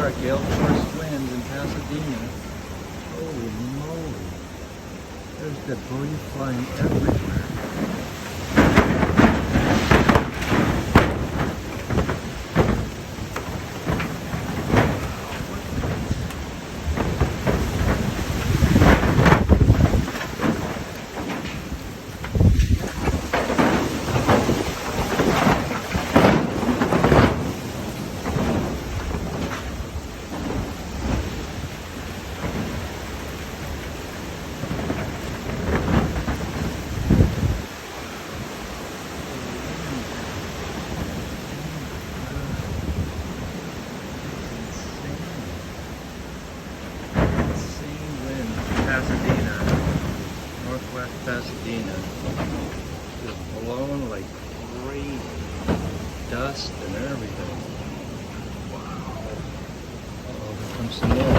are gale force winds in Pasadena. Holy moly. There's debris flying everywhere. Pasadena, northwest Pasadena, just blown like crazy, dust and everything. Wow. Oh, here comes some more.